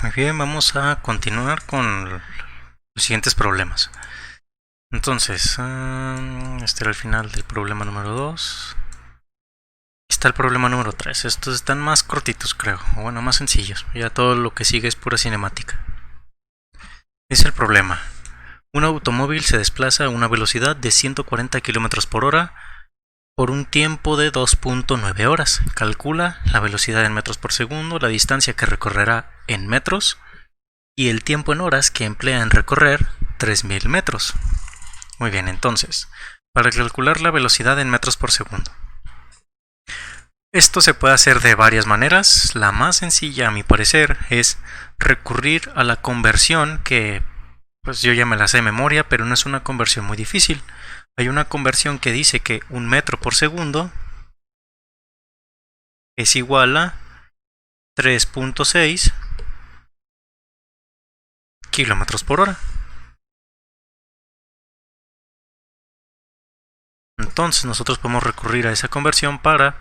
Muy bien, vamos a continuar con los siguientes problemas. Entonces, este era el final del problema número 2. Está el problema número 3. Estos están más cortitos, creo. O bueno, más sencillos. Ya todo lo que sigue es pura cinemática. Dice el problema. Un automóvil se desplaza a una velocidad de 140 km por hora por un tiempo de 2.9 horas. Calcula la velocidad en metros por segundo, la distancia que recorrerá en metros y el tiempo en horas que emplea en recorrer 3000 metros. Muy bien, entonces, para calcular la velocidad en metros por segundo. Esto se puede hacer de varias maneras. La más sencilla, a mi parecer, es recurrir a la conversión que pues yo ya me la sé de memoria, pero no es una conversión muy difícil. Hay una conversión que dice que un metro por segundo es igual a 3.6 kilómetros por hora. Entonces nosotros podemos recurrir a esa conversión para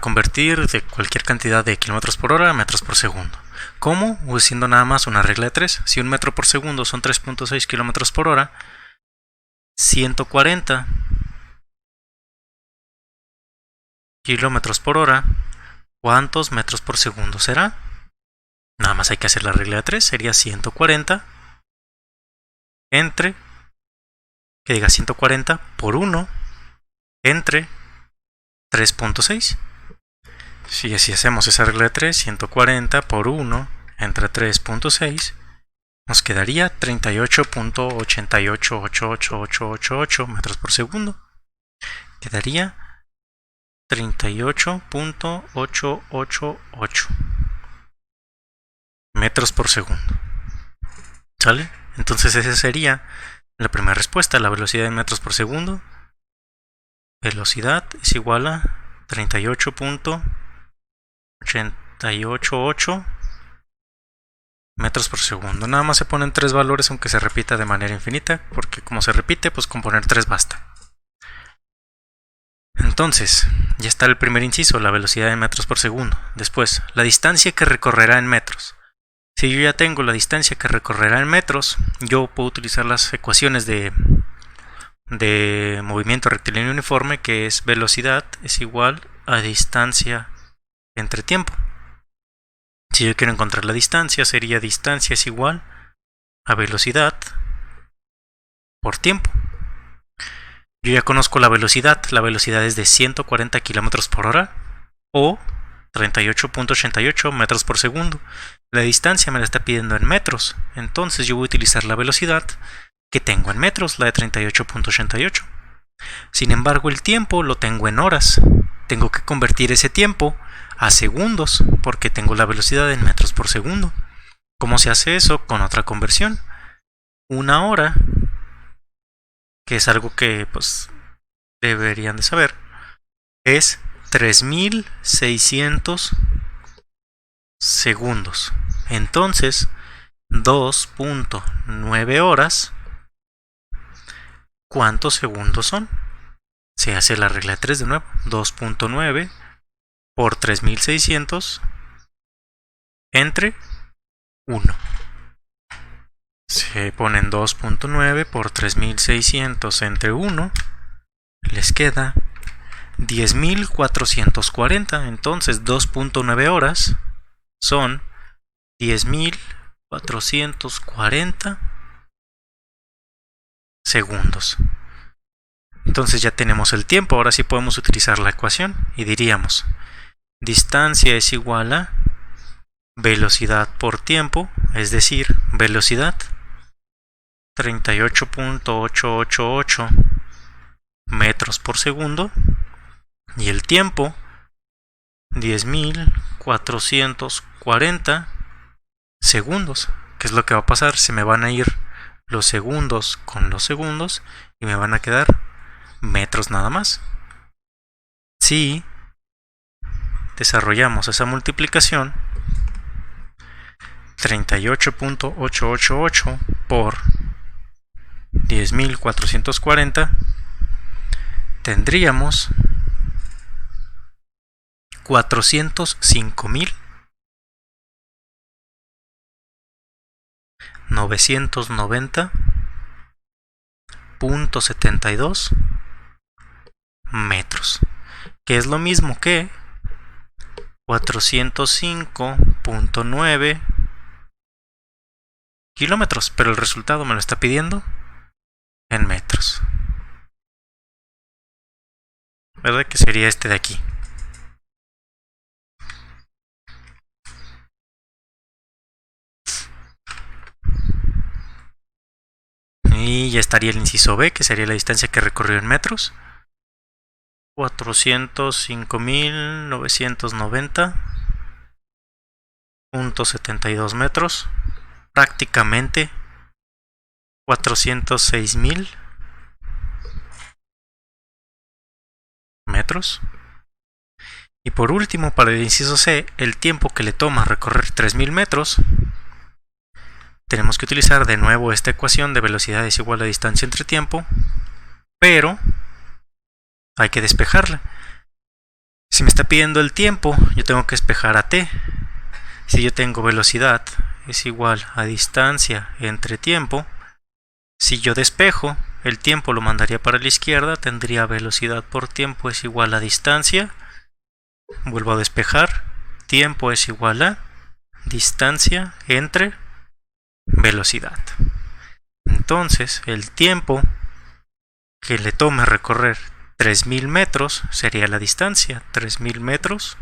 convertir de cualquier cantidad de kilómetros por hora a metros por segundo. ¿Cómo? Usando nada más una regla de 3. Si un metro por segundo son 3.6 kilómetros por hora, 140 kilómetros por hora, ¿cuántos metros por segundo será? Nada más hay que hacer la regla de 3. Sería 140 entre, que diga 140 por 1 entre 3.6. Si así hacemos esa regla de 3, 140 por 1 entre 3.6, nos quedaría 38.888888 metros por segundo. Quedaría 38.888 metros por segundo. ¿Sale? Entonces esa sería la primera respuesta, la velocidad en metros por segundo. Velocidad es igual a 38.888 metros por segundo. Nada más se ponen 3 valores aunque se repita de manera infinita, porque como se repite, pues con poner 3 basta. Entonces, ya está el primer inciso, la velocidad en metros por segundo. Después, la distancia que recorrerá en metros. Si yo ya tengo la distancia que recorrerá en metros, yo puedo utilizar las ecuaciones de movimiento rectilíneo uniforme, que es velocidad es igual a distancia entre tiempo. Si yo quiero encontrar la distancia, sería distancia es igual a velocidad por tiempo. Yo ya conozco la velocidad es de 140 km por hora o 38.88 metros por segundo. La distancia me la está pidiendo en metros, entonces yo voy a utilizar la velocidad que tengo en metros, la de 38.88. Sin embargo, el tiempo lo tengo en horas. Tengo que convertir ese tiempo a segundos porque tengo la velocidad en metros por segundo. ¿Cómo se hace eso? Con otra conversión. Una hora, que es algo que pues deberían de saber, es 3600 segundos. Entonces, 2.9 horas, ¿cuántos segundos son? Se hace la regla de 3 de nuevo. 2.9 por 3600 entre 1. Se ponen 2.9 por 3600 entre 1. Les queda 10.440. Entonces 2.9 horas son 10.440 segundos. Entonces ya tenemos el tiempo. Ahora sí podemos utilizar la ecuación y diríamos distancia es igual a velocidad por tiempo, es decir, velocidad 38.888 metros por segundo y el tiempo 10.440 segundos. ¿Qué es lo que va a pasar? Se me van a ir los segundos con los segundos y me van a quedar metros nada más. Si desarrollamos esa multiplicación, 38.888 por 10.440, tendríamos 405.000 990.72 metros, que es lo mismo que 405.9 kilómetros, pero el resultado me lo está pidiendo en metros. ¿Verdad que sería este de aquí? Y ya estaría el inciso B, que sería la distancia que recorrió en metros. 405.990.72 metros. Prácticamente 406.000 metros. Y por último, para el inciso C, el tiempo que le toma recorrer 3.000 metros, tenemos que utilizar de nuevo esta ecuación de velocidad es igual a distancia entre tiempo, pero hay que despejarla. Si me está pidiendo el tiempo, yo tengo que despejar a t. Si yo tengo velocidad es igual a distancia entre tiempo, si yo despejo, el tiempo lo mandaría para la izquierda, tendría velocidad por tiempo es igual a distancia. Vuelvo a despejar, tiempo es igual a distancia entre velocidad. Entonces, el tiempo que le tome recorrer 3.000 metros sería la distancia, 3.000 metros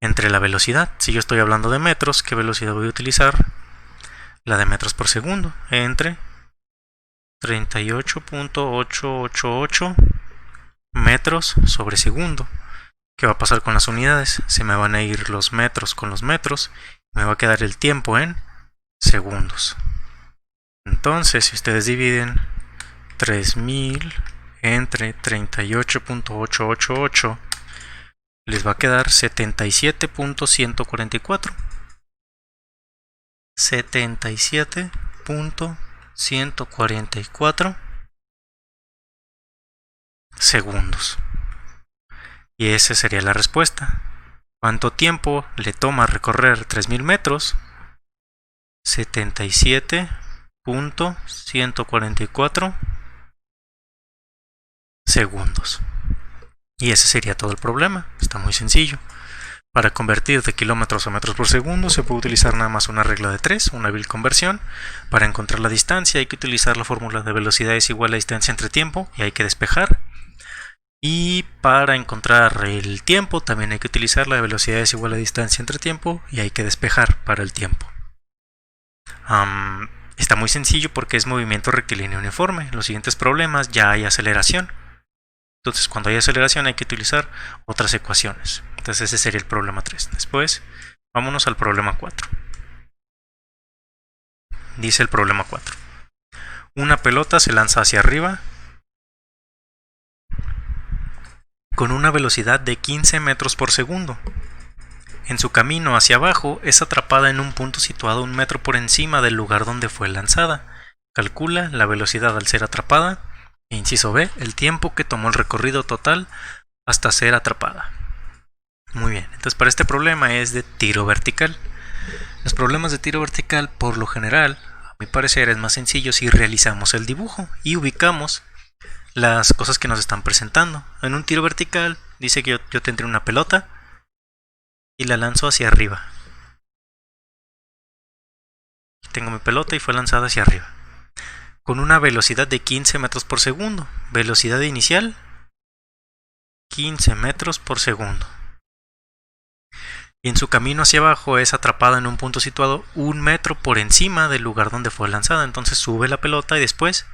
entre la velocidad. Si yo estoy hablando de metros, ¿qué velocidad voy a utilizar? La de metros por segundo, entre 38.888 metros sobre segundo. ¿Qué va a pasar con las unidades? Se me van a ir los metros con los metros, me va a quedar el tiempo en segundos. Entonces, si ustedes dividen 3.000 entre 38.888, les va a quedar 77.144. 77.144 segundos. Y esa sería la respuesta. ¿Cuánto tiempo le toma recorrer 3.000 metros? 77.144 segundos. Y ese sería todo el problema. Está muy sencillo. Para convertir de kilómetros a metros por segundo se puede utilizar nada más una regla de 3, una vil conversión. Para encontrar la distancia hay que utilizar la fórmula de velocidad es igual a distancia entre tiempo y hay que despejar. Y para encontrar el tiempo también hay que utilizar la velocidad es igual a distancia entre tiempo y hay que despejar para el tiempo. Está muy sencillo porque es movimiento rectilíneo uniforme. En los siguientes problemas ya hay aceleración. Entonces cuando hay aceleración hay que utilizar otras ecuaciones. Entonces ese sería el problema 3. Después vámonos al problema 4. Dice el problema 4. Una pelota se lanza hacia arriba con una velocidad de 15 metros por segundo. En su camino hacia abajo es atrapada en un punto situado 1 metro por encima del lugar donde fue lanzada. Calcula la velocidad al ser atrapada. E inciso B, el tiempo que tomó el recorrido total hasta ser atrapada. Muy bien, entonces para este problema es de tiro vertical. Los problemas de tiro vertical, por lo general, a mi parecer, es más sencillo si realizamos el dibujo y ubicamos las cosas que nos están presentando. En un tiro vertical dice que yo tendré una pelota y la lanzo hacia arriba. Tengo mi pelota y fue lanzada hacia arriba con una velocidad de 15 metros por segundo. Velocidad inicial 15 metros por segundo. Y en su camino hacia abajo es atrapada en un punto situado 1 metro por encima del lugar donde fue lanzada. Entonces sube la pelota y después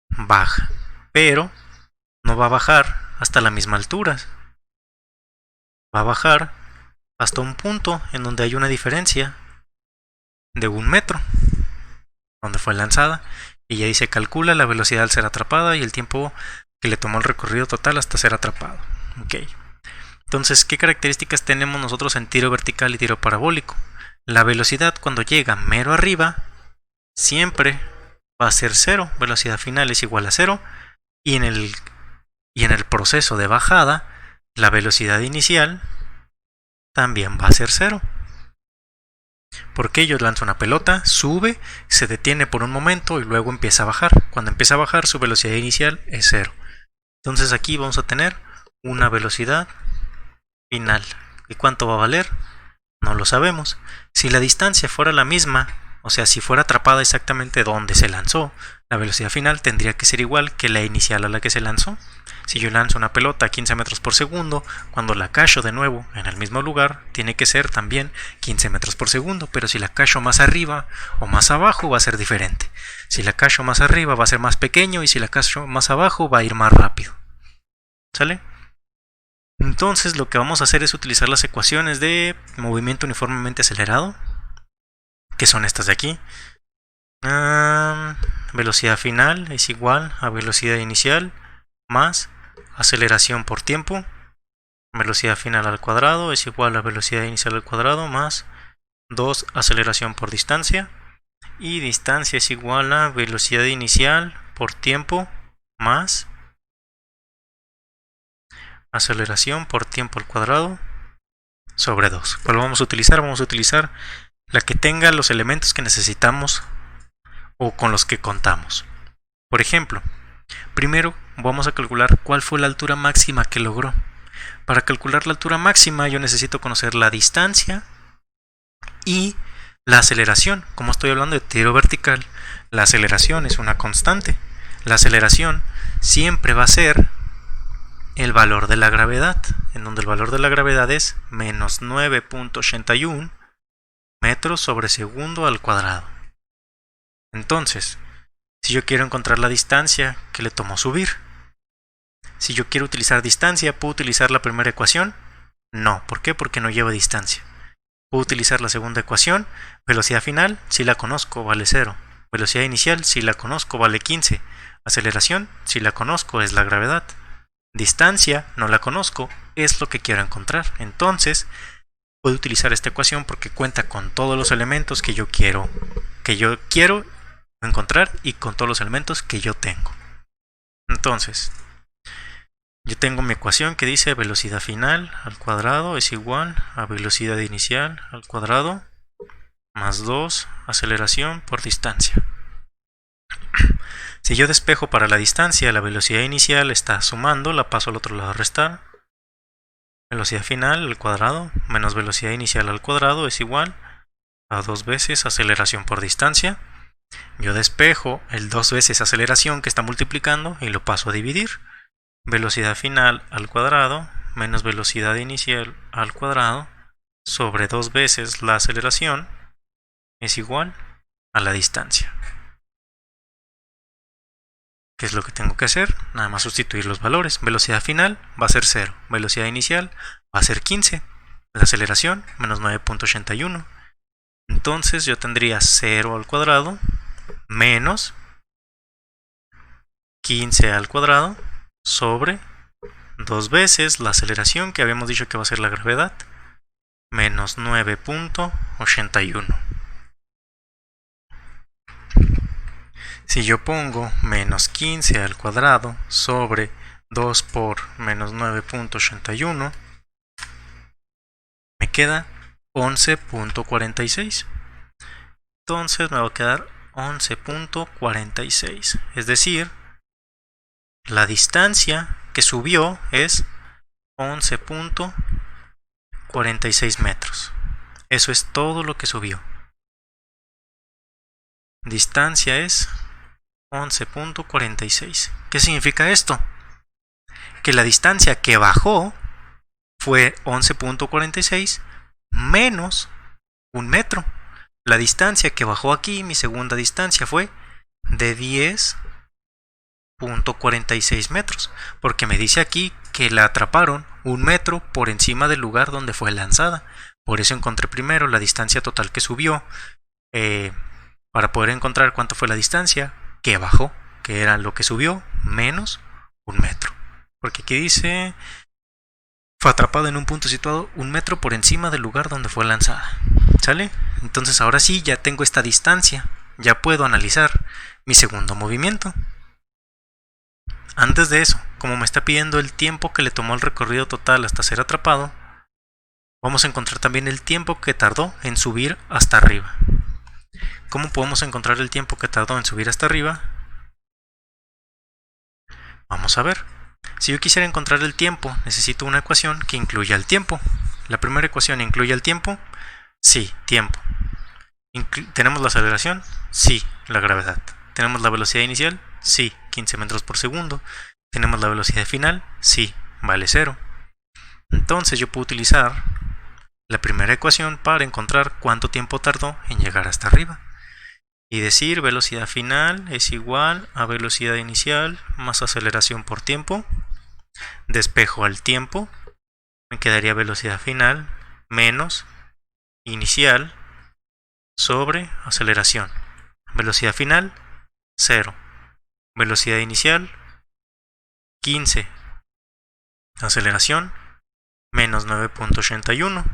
baja. Pero no va a bajar hasta la misma altura. Va a bajar hasta un punto en donde hay una diferencia de 1 metro donde fue lanzada, y ya dice calcula la velocidad al ser atrapada y el tiempo que le tomó el recorrido total hasta ser atrapado. Okay. Entonces, ¿qué características tenemos nosotros en tiro vertical y tiro parabólico? La velocidad cuando llega mero arriba siempre va a ser 0, velocidad final es igual a 0, y en el proceso de bajada la velocidad inicial también va a ser 0. Porque yo lanzo una pelota, sube, se detiene por un momento y luego empieza a bajar. Cuando empieza a bajar, su velocidad inicial es 0. Entonces aquí vamos a tener una velocidad final. ¿Y cuánto va a valer? No lo sabemos. Si la distancia fuera la misma, o sea, si fuera atrapada exactamente donde se lanzó, la velocidad final tendría que ser igual que la inicial a la que se lanzó. Si yo lanzo una pelota a 15 metros por segundo, cuando la cacho de nuevo en el mismo lugar, tiene que ser también 15 metros por segundo, pero si la cacho más arriba o más abajo va a ser diferente. Si la cacho más arriba va a ser más pequeño y si la cacho más abajo va a ir más rápido. ¿Sale? Entonces lo que vamos a hacer es utilizar las ecuaciones de movimiento uniformemente acelerado, que son estas de aquí. Velocidad final es igual a velocidad inicial más aceleración por tiempo. Velocidad final al cuadrado es igual a velocidad inicial al cuadrado más 2 aceleración por distancia. Y distancia es igual a velocidad inicial por tiempo más aceleración por tiempo al cuadrado sobre 2. ¿Cuál vamos a utilizar? Vamos a utilizar la que tenga los elementos que necesitamos o con los que contamos. Por ejemplo, primero vamos a calcular cuál fue la altura máxima que logró. Para calcular la altura máxima yo necesito conocer la distancia y la aceleración. Como estoy hablando de tiro vertical, la aceleración es una constante. La aceleración siempre va a ser el valor de la gravedad, en donde el valor de la gravedad es menos 9.81 metros sobre segundo al cuadrado. Entonces, si yo quiero encontrar la distancia que le tomó subir, si yo quiero utilizar distancia, ¿puedo utilizar la primera ecuación? No. ¿Por qué? Porque no lleva distancia. ¿Puedo utilizar la segunda ecuación? Velocidad final, si la conozco, vale 0. Velocidad inicial, si la conozco, vale 15. Aceleración, si la conozco, es la gravedad. Distancia, no la conozco, es lo que quiero encontrar. Entonces, puedo utilizar esta ecuación porque cuenta con todos los elementos que yo quiero encontrar y con todos los elementos que yo tengo. Entonces, yo tengo mi ecuación que dice velocidad final al cuadrado es igual a velocidad inicial al cuadrado más 2 aceleración por distancia. Si yo despejo para la distancia, la velocidad inicial está sumando, la paso al otro lado a restar. Velocidad final al cuadrado menos velocidad inicial al cuadrado es igual a 2 veces aceleración por distancia. Yo despejo el 2 veces aceleración que está multiplicando y lo paso a dividir. Velocidad final al cuadrado menos velocidad inicial al cuadrado sobre 2 veces la aceleración es igual a la distancia. ¿Qué es lo que tengo que hacer? Nada más sustituir los valores. Velocidad final va a ser 0. Velocidad inicial va a ser 15. La aceleración menos 9.81. Entonces yo tendría 0 al cuadrado menos 15 al cuadrado sobre 2 veces la aceleración que habíamos dicho que va a ser la gravedad menos 9.81. Si yo pongo menos 15 al cuadrado sobre 2 por menos 9.81, me queda 11.46. Entonces me va a quedar 11.46. Es decir, la distancia que subió es 11.46 metros. Eso es todo lo que subió. Distancia es 11.46. ¿Qué significa esto? Que la distancia que bajó fue 11.46 menos 1 metro. La distancia que bajó aquí, mi segunda distancia, fue de 10.46 metros. Porque me dice aquí que la atraparon 1 metro por encima del lugar donde fue lanzada. Por eso encontré primero la distancia total que subió. Para poder encontrar cuánto fue la distancia que bajó, que era lo que subió, menos 1 metro. Porque aquí dice, fue atrapada en un punto situado 1 metro por encima del lugar donde fue lanzada. ¿Sale? Entonces ahora sí, ya tengo esta distancia. Ya puedo analizar mi segundo movimiento. Antes de eso, como me está pidiendo el tiempo que le tomó el recorrido total hasta ser atrapado, Vamos a encontrar también el tiempo que tardó en subir hasta arriba. ¿Cómo podemos encontrar el tiempo que tardó en subir hasta arriba? Vamos a ver. Si yo quisiera encontrar el tiempo, necesito una ecuación que incluya el tiempo. ¿La primera ecuación incluye el tiempo? Sí, tiempo. ¿Tenemos la aceleración? Sí, la gravedad. ¿Tenemos la velocidad inicial? Sí, 15 metros por segundo. ¿Tenemos la velocidad final? Sí, vale 0. Entonces yo puedo utilizar la primera ecuación para encontrar cuánto tiempo tardó en llegar hasta arriba. Y decir velocidad final es igual a velocidad inicial más aceleración por tiempo. Despejo al tiempo. Me quedaría velocidad final menos inicial sobre aceleración. Velocidad final 0. Velocidad inicial 15. Aceleración menos 9.81.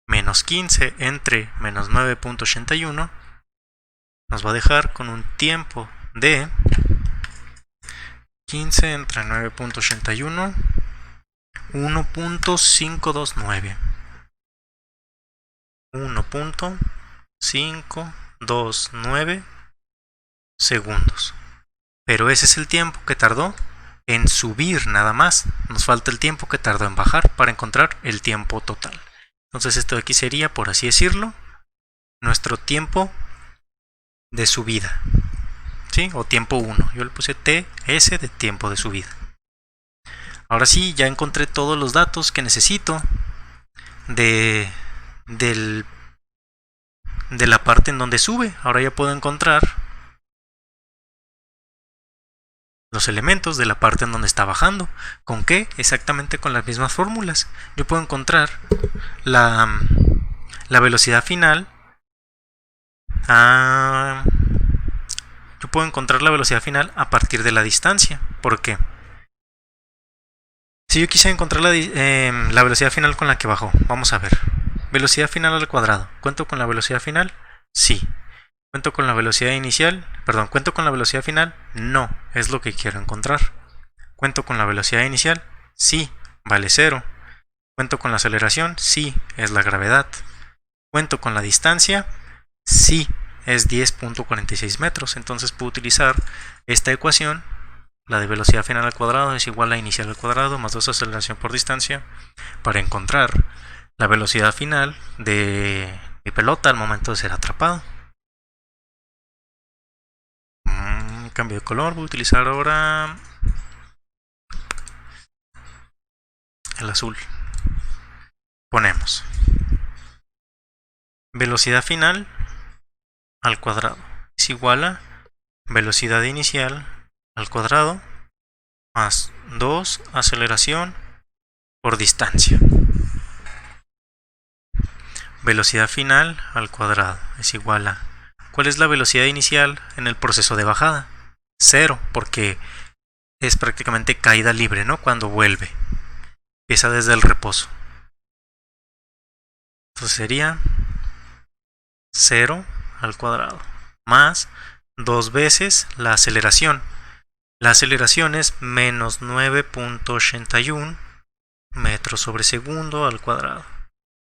Menos 15 entre menos 9.81 nos va a dejar con un tiempo de 15 entre 9.81, 1.529. 1.529 segundos. Pero ese es el tiempo que tardó en subir nada más. Nos falta el tiempo que tardó en bajar para encontrar el tiempo total. Entonces esto de aquí sería, por así decirlo, nuestro tiempo de subida, ¿sí? O tiempo 1. Yo le puse TS de tiempo de subida. Ahora sí, ya encontré todos los datos que necesito de la parte en donde sube. Ahora ya puedo encontrar los elementos de la parte en donde está bajando. ¿Con qué? Exactamente con las mismas fórmulas. Yo puedo encontrar la velocidad final. Yo puedo encontrar la velocidad final a partir de la distancia. ¿Por qué? Si yo quisiera encontrar la velocidad final con la que bajó, vamos a ver. Velocidad final al cuadrado. ¿Cuento con la velocidad final? Sí. ¿Cuento con la velocidad inicial? Perdón, ¿cuento con la velocidad final? No, es lo que quiero encontrar. ¿Cuento con la velocidad inicial? Sí, vale 0. ¿Cuento con la aceleración? Sí, es la gravedad. ¿Cuento con la distancia? Sí, es 10.46 metros. Entonces puedo utilizar esta ecuación, la de velocidad final al cuadrado es igual a inicial al cuadrado más 2 aceleración por distancia, para encontrar la velocidad final de mi pelota al momento de ser atrapado. Cambio de color, voy a utilizar ahora el azul. Ponemos velocidad final al cuadrado es igual a velocidad inicial al cuadrado más 2 aceleración por distancia. Velocidad final al cuadrado es igual a, ¿cuál es la velocidad inicial en el proceso de bajada? 0, porque es prácticamente caída libre, ¿no? Cuando vuelve, empieza desde el reposo. Entonces sería 0 al cuadrado más 2 veces la aceleración. La aceleración es menos 9.81 metros sobre segundo al cuadrado.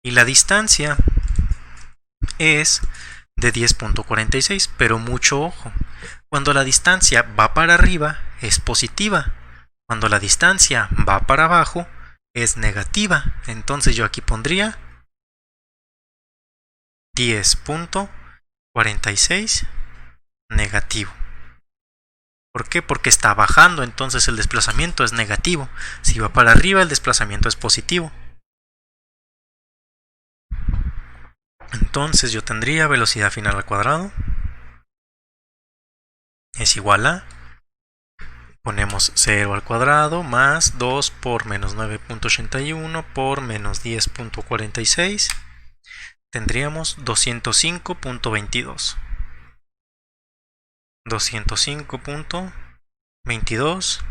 Y la distancia es de 10.46, pero mucho ojo. Cuando la distancia va para arriba es positiva. Cuando la distancia va para abajo es negativa. Entonces yo aquí pondría 10.46 negativo. ¿Por qué? Porque está bajando, entonces el desplazamiento es negativo. Si va para arriba, el desplazamiento es positivo. Entonces yo tendría velocidad final al cuadrado es igual a, ponemos 0 al cuadrado más 2 por menos 9.81 por menos 10.46. Tendríamos 205.22. 205.22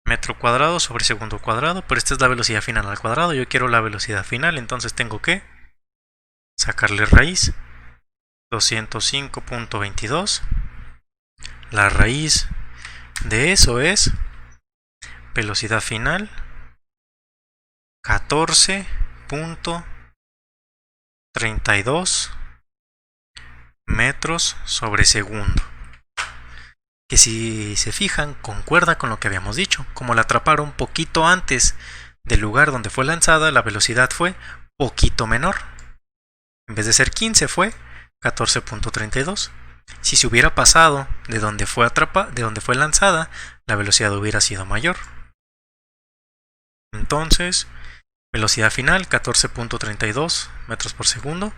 metro cuadrado sobre segundo cuadrado, pero esta es la velocidad final al cuadrado. Yo quiero la velocidad final, entonces tengo que sacarle raíz. 205.22. La raíz de eso es velocidad final 14.32 metros sobre segundo. Que si se fijan, concuerda con lo que habíamos dicho. Como la atraparon poquito antes del lugar donde fue lanzada, la velocidad fue poquito menor. En vez de ser 15 fue 14.32. Si se hubiera pasado de donde fue lanzada, la velocidad hubiera sido mayor. Entonces, velocidad final 14.32 metros por segundo,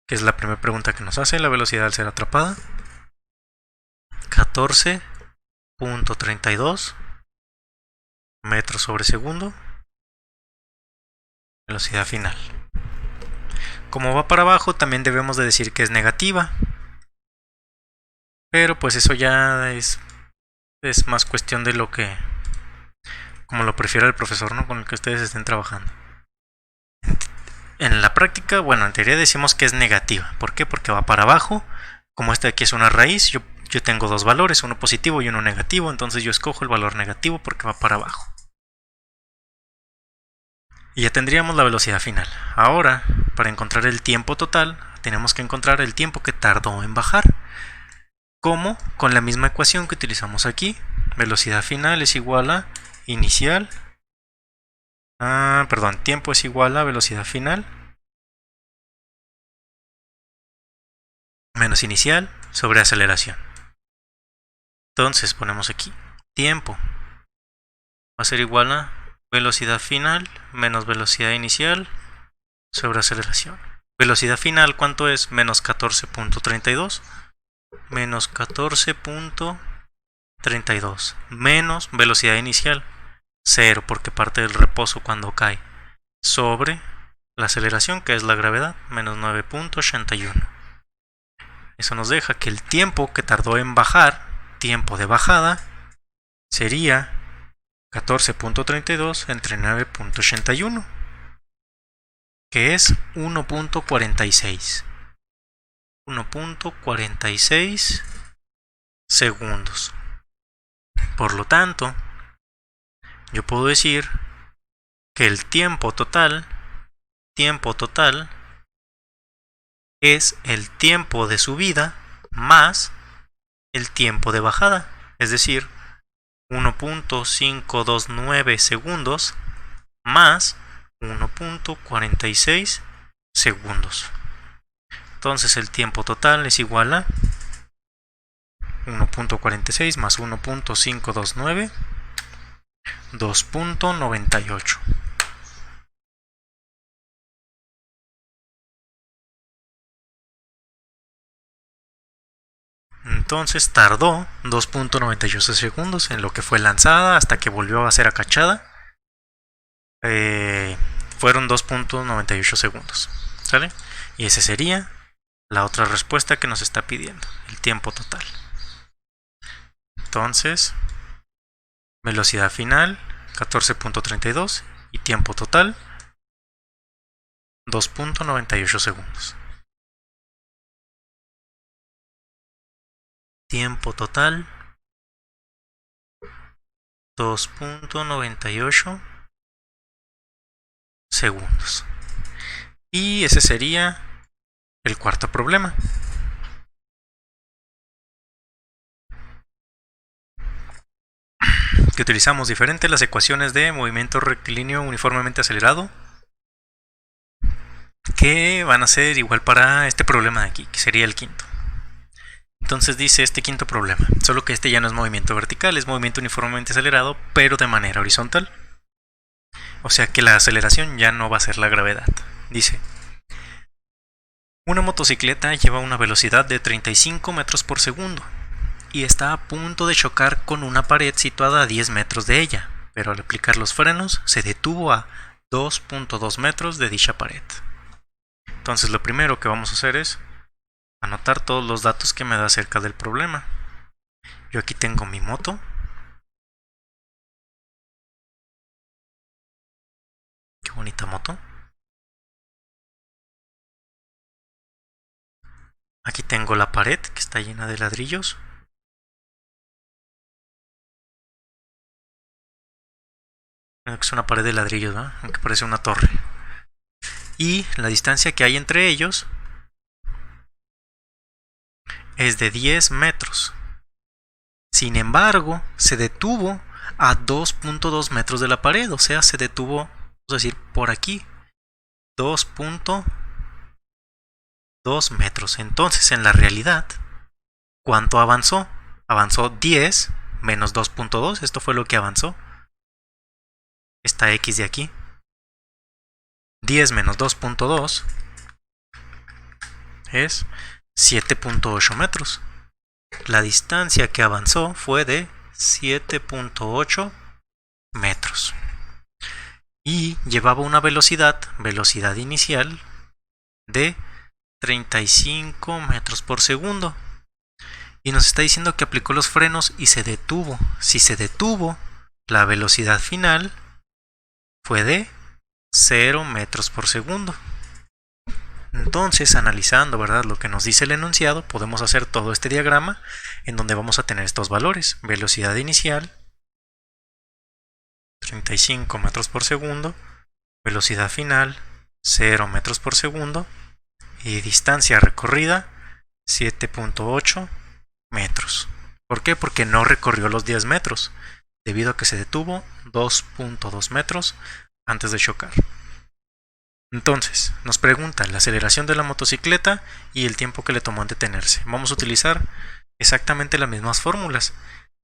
que es la primera pregunta que nos hace, la velocidad al ser atrapada. 14.32 metros sobre segundo, velocidad final. Como va para abajo, también debemos de decir que es negativa, pero pues eso ya es más cuestión de lo que, como lo prefiera el profesor, ¿no? Con el que ustedes estén trabajando. En la práctica, bueno, en teoría decimos que es negativa. ¿Por qué? Porque va para abajo. Como esta aquí es una raíz, yo tengo dos valores, uno positivo y uno negativo, entonces yo escojo el valor negativo porque va para abajo. Y ya tendríamos la velocidad final. Ahora, para encontrar el tiempo total, tenemos que encontrar el tiempo que tardó en bajar. ¿Cómo? Con la misma ecuación que utilizamos aquí. Velocidad final es igual a inicial. Tiempo es igual a velocidad final menos inicial sobre aceleración. Entonces ponemos aquí tiempo va a ser igual a velocidad final menos velocidad inicial sobre aceleración. Velocidad final, ¿cuánto es? Menos 14.32 menos 14.32 menos velocidad inicial 0 porque parte del reposo cuando cae sobre la aceleración, que es la gravedad, menos 9.81. Eso nos deja que el tiempo que tardó en bajar, tiempo de bajada, sería 14.32 entre 9.81, que es 1.46. 1.46 segundos. Por lo tanto, yo puedo decir que el tiempo total es el tiempo de subida más el tiempo de bajada, es decir, 1.529 segundos más 1.46 segundos. Entonces el tiempo total es igual a 1.46 más 1.529, 2.98. Entonces tardó 2.98 segundos en lo que fue lanzada hasta que volvió a ser acachada. Fueron 2.98 segundos. ¿Sale? Y esa sería la otra respuesta que nos está pidiendo, el tiempo total. Entonces, velocidad final 14.32 y tiempo total 2.98 segundos. Tiempo total 2.98 segundos. Y ese sería el cuarto problema. Que utilizamos diferente las ecuaciones de movimiento rectilíneo uniformemente acelerado, que van a ser igual para este problema de aquí, que sería el quinto. Entonces dice este quinto problema, solo que este ya no es movimiento vertical, es movimiento uniformemente acelerado, pero de manera horizontal. O sea que la aceleración ya no va a ser la gravedad. Dice, una motocicleta lleva una velocidad de 35 metros por segundo y está a punto de chocar con una pared situada a 10 metros de ella, pero al aplicar los frenos se detuvo a 2.2 metros de dicha pared. Entonces lo primero que vamos a hacer es anotar todos los datos que me da acerca del problema. Yo aquí tengo mi moto. Qué bonita moto. Aquí tengo la pared que está llena de ladrillos. Es una pared de ladrillos, ¿no? Aunque parece una torre. Y la distancia que hay entre ellos es de 10 metros. Sin embargo, se detuvo a 2.2 metros de la pared. O sea, se detuvo, vamos a decir, por aquí. 2.2 metros. Entonces, en la realidad, ¿cuánto avanzó? Avanzó 10 menos 2.2. Esto fue lo que avanzó. Esta X de aquí. 10 menos 2.2 es 7.8 metros. La distancia que avanzó fue de 7.8 metros. Y llevaba una velocidad inicial de 35 metros por segundo. Y nos está diciendo que aplicó los frenos y se detuvo. Si se detuvo, la velocidad final fue de 0 metros por segundo. Entonces, analizando, ¿verdad?, lo que nos dice el enunciado, podemos hacer todo este diagrama en donde vamos a tener estos valores. Velocidad inicial, 35 metros por segundo. Velocidad final, 0 metros por segundo. Y distancia recorrida, 7.8 metros. ¿Por qué? Porque no recorrió los 10 metros, debido a que se detuvo 2.2 metros antes de chocar. Entonces, nos pregunta la aceleración de la motocicleta y el tiempo que le tomó en detenerse. Vamos a utilizar exactamente las mismas fórmulas.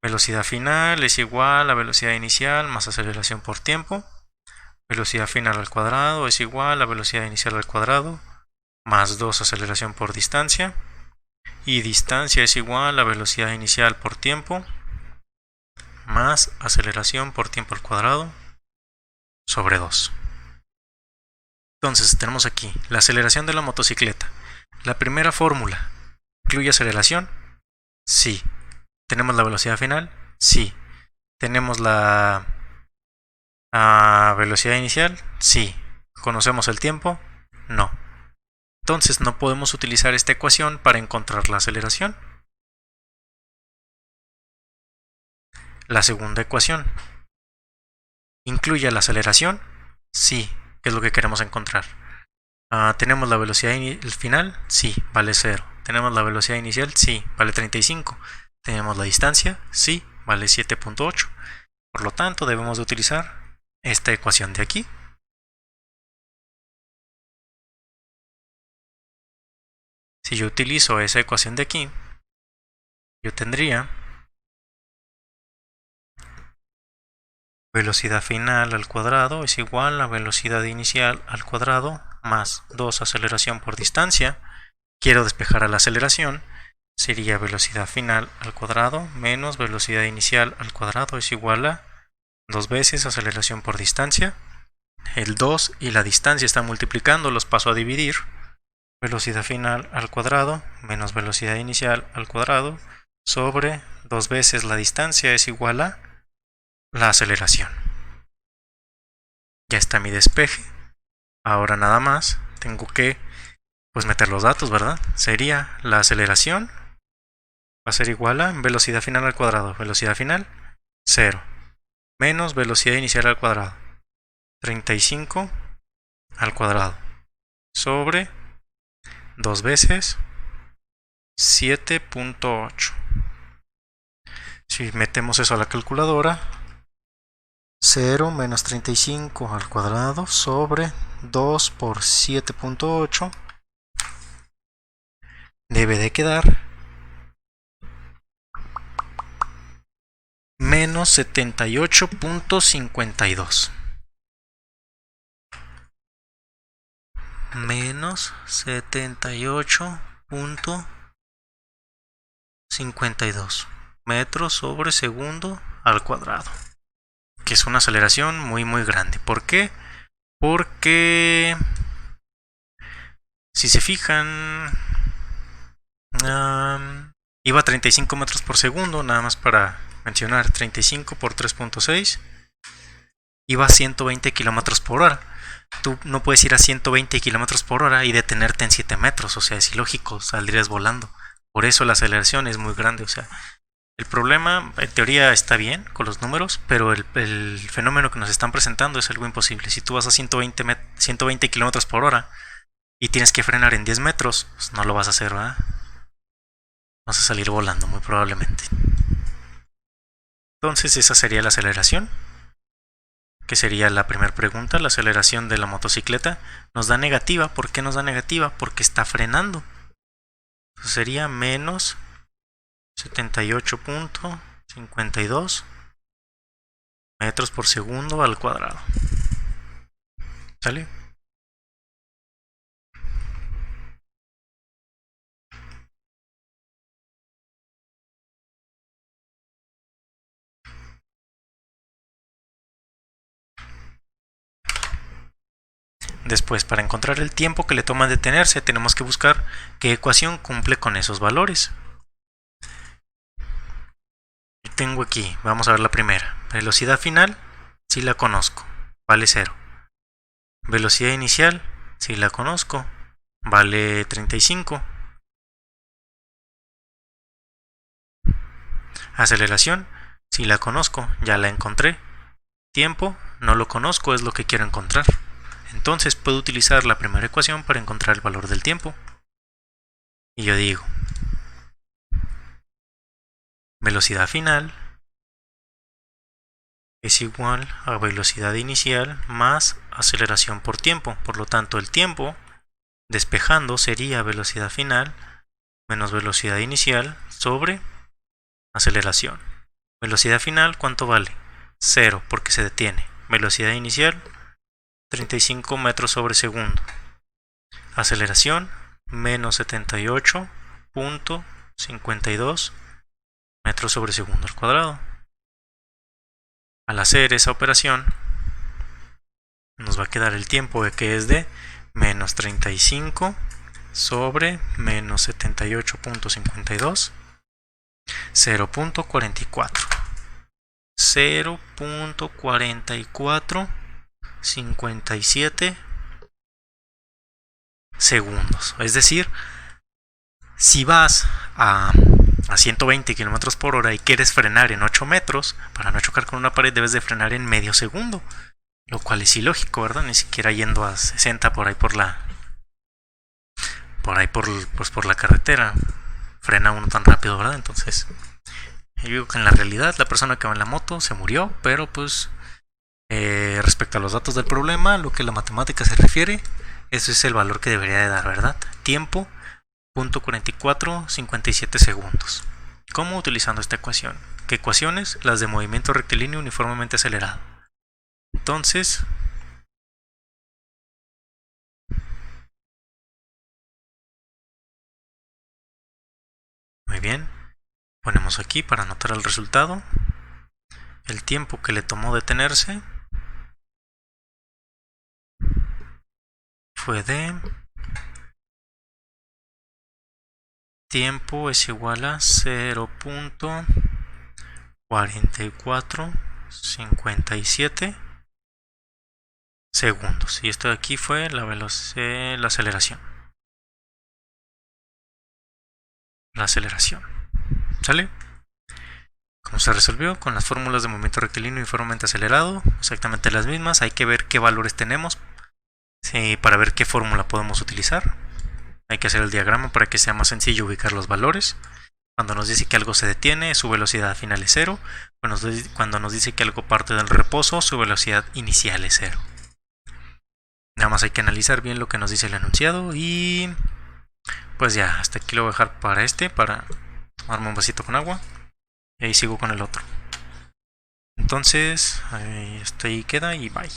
Velocidad final es igual a velocidad inicial más aceleración por tiempo. Velocidad final al cuadrado es igual a velocidad inicial al cuadrado más 2 aceleración por distancia. Y distancia es igual a velocidad inicial por tiempo más aceleración por tiempo al cuadrado sobre 2. Entonces tenemos aquí la aceleración de la motocicleta. La primera fórmula, ¿incluye aceleración? Sí. ¿Tenemos la velocidad final? Sí. ¿Tenemos la velocidad inicial? Sí. ¿Conocemos el tiempo? No. Entonces no podemos utilizar esta ecuación para encontrar la aceleración. La segunda ecuación, ¿incluye la aceleración? Sí. ¿Qué es lo que queremos encontrar? ¿Tenemos la velocidad final? Sí, vale 0. ¿Tenemos la velocidad inicial? Sí, vale 35. ¿Tenemos la distancia? Sí, vale 7.8. Por lo tanto, debemos de utilizar esta ecuación de aquí. Si yo utilizo esa ecuación de aquí, yo tendría velocidad final al cuadrado es igual a velocidad inicial al cuadrado más 2 aceleración por distancia. Quiero despejar a la aceleración. Sería velocidad final al cuadrado menos velocidad inicial al cuadrado es igual a 2 veces aceleración por distancia. El 2 y la distancia están multiplicando, los paso a dividir. Velocidad final al cuadrado menos velocidad inicial al cuadrado sobre 2 veces la distancia es igual a la aceleración. Ya está mi despeje. Ahora nada más tengo que meter los datos, ¿verdad? Sería la aceleración va a ser igual a velocidad final al cuadrado. Velocidad final 0 menos velocidad inicial al cuadrado 35 al cuadrado sobre 2 veces 7.8. Si metemos eso a la calculadora, 0 menos 35 al cuadrado sobre 2 por 7.8 debe de quedar menos 78.52. Menos 78.52 metros sobre segundo al cuadrado, que es una aceleración muy grande. ¿Por qué? Porque si se fijan, iba a 35 metros por segundo, nada más para mencionar. 35 por 3.6 iba a 120 kilómetros por hora. Tú no puedes ir a 120 kilómetros por hora y detenerte en 7 metros, o sea, es ilógico, saldrías volando. Por eso la aceleración es muy grande, o sea, El problema, en teoría, está bien con los números, pero el fenómeno que nos están presentando es algo imposible. Si tú vas a 120 km por hora y tienes que frenar en 10 metros, pues no lo vas a hacer, ¿verdad? Vas a salir volando, muy probablemente. Entonces, esa sería la aceleración, que sería la primera pregunta. La aceleración de la motocicleta nos da negativa. ¿Por qué nos da negativa? Porque está frenando. Entonces sería menos 78.52 metros por segundo al cuadrado. ¿Sale? Después, para encontrar el tiempo que le toma detenerse, tenemos que buscar qué ecuación cumple con esos valores. Tengo aquí, vamos a ver la primera. Velocidad final, si la conozco, vale 0. Velocidad inicial, si la conozco, vale 35. Aceleración, si la conozco, ya la encontré. Tiempo, no lo conozco, es lo que quiero encontrar. Entonces puedo utilizar la primera ecuación para encontrar el valor del tiempo. Y yo digo, velocidad final es igual a velocidad inicial más aceleración por tiempo. Por lo tanto, el tiempo despejando sería velocidad final menos velocidad inicial sobre aceleración. Velocidad final, ¿cuánto vale? 0, porque se detiene. Velocidad inicial, 35 metros sobre segundo. Aceleración, menos 78.52 metros sobre segundo al cuadrado. Al hacer esa operación, nos va a quedar el tiempo que es de menos 35 sobre menos 78.52, 0.44. 0.4457 segundos. Es decir, si vas a 120 km por hora y quieres frenar en 8 metros, para no chocar con una pared debes de frenar en medio segundo. Lo cual es ilógico, ¿verdad? Ni siquiera yendo a 60 por ahí por la carretera frena uno tan rápido, ¿verdad? Entonces, yo digo que en la realidad la persona que va en la moto se murió, pero pues respecto a los datos del problema, lo que la matemática se refiere, eso es el valor que debería de dar, ¿verdad? Tiempo, 0.4457 segundos. ¿Cómo? Utilizando esta ecuación. ¿Qué ecuaciones? Las de movimiento rectilíneo uniformemente acelerado. Entonces, muy bien, ponemos aquí para anotar el resultado. El tiempo que le tomó detenerse fue de tiempo es igual a 0.4457 segundos. Y esto de aquí fue la aceleración. La aceleración. ¿Sale? ¿Cómo se resolvió? Con las fórmulas de movimiento rectilíneo uniformemente acelerado, exactamente las mismas. Hay que ver qué valores tenemos para ver qué fórmula podemos utilizar. Hay que hacer el diagrama para que sea más sencillo ubicar los valores. Cuando nos dice que algo se detiene, su velocidad final es 0. Cuando nos dice que algo parte del reposo, su velocidad inicial es 0. Nada más hay que analizar bien lo que nos dice el enunciado. Y pues ya, hasta aquí lo voy a dejar para tomarme un vasito con agua. Y ahí sigo con el otro. Entonces, hasta ahí queda y bye.